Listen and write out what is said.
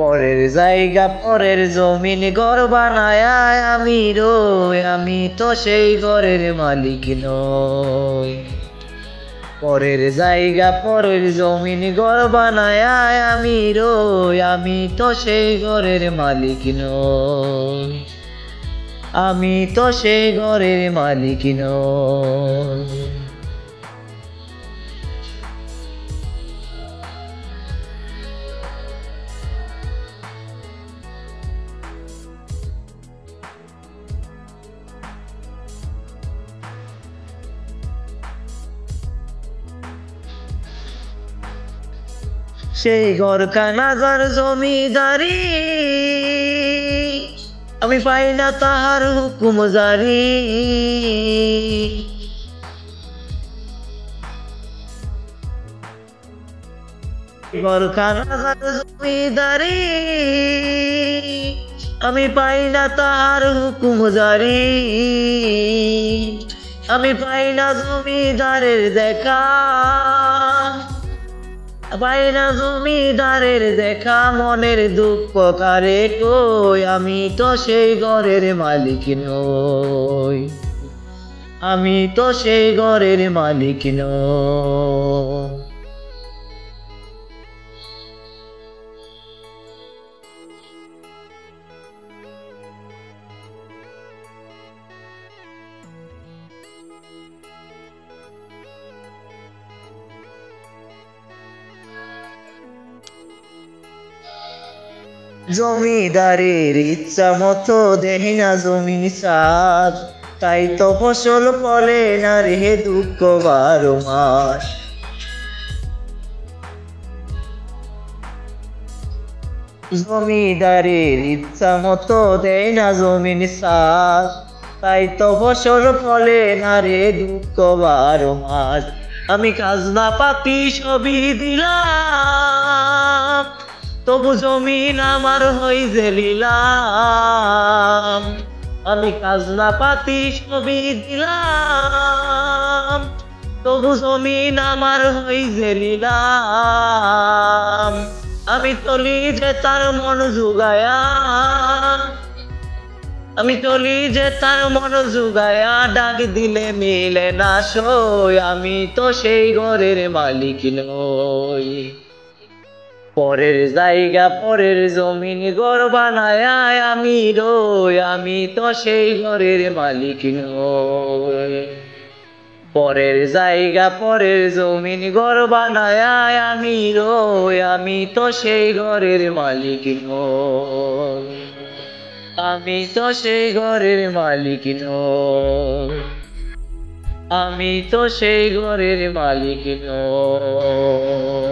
পরের জায়গা পরের জমিন ঘর বানায় আমি রই, আমি তো সেই ঘরের মালিক নই। পরের জায়গা পরের জমিন ঘর বানায় আমি রই, আমি তো সেই ঘরের মালিক নই। আমি তো সেই ঘরের মালিক নই। সেই ঘরখানা যার জমিদারি, আমি পাই না তাহার হুকুম জারি। ঘরখানা যার জমিদারি, আমি পাই না তাহার হুকুম জারি। আমি পাই না জমিদারের দেখা, পাই না জমিদারের দেখা, মনের দুঃখ কারে কই, আমি তো সেই ঘরের মালিক নই। আমি তো সেই ঘরের মালিক নই। জমিদারের ইচ্ছা মতো দেয় না জমিন সাথ, তাই তো ফসল ফলে না রে দুঃখ 12 মাস। জমিদারের ইচ্ছা মতো দেয় না জমিন সাথ, তাই তো ফসল ফলে না রে দুঃখ 12 মাস। আমি খাজনা পাতি সবই দিলাম, তবু জমিন আমার হই জেলিলাম। আমি খাজনা পাতি সবই দিলাম, তবু জমিন আমার হই জেলিলাম। আমি চলি যে তার মন জুগায়া, আমি চলি যে তার মন জুগায়া, ডাক দিলে মিলে না সই, আমি তো সেই ঘরের মালিক নই। পরের জায়গা পরের জমিন ঘর বানায় আমি রই, আমি তো সেই ঘরের মালিক নই। পরের জায়গা পরের জমিন ঘর বানায় আমি রই, আমি তো সেই ঘরের মালিক নই। আমি তো সেই ঘরের মালিক নই। আমি তো সেই ঘরের মালিক নই।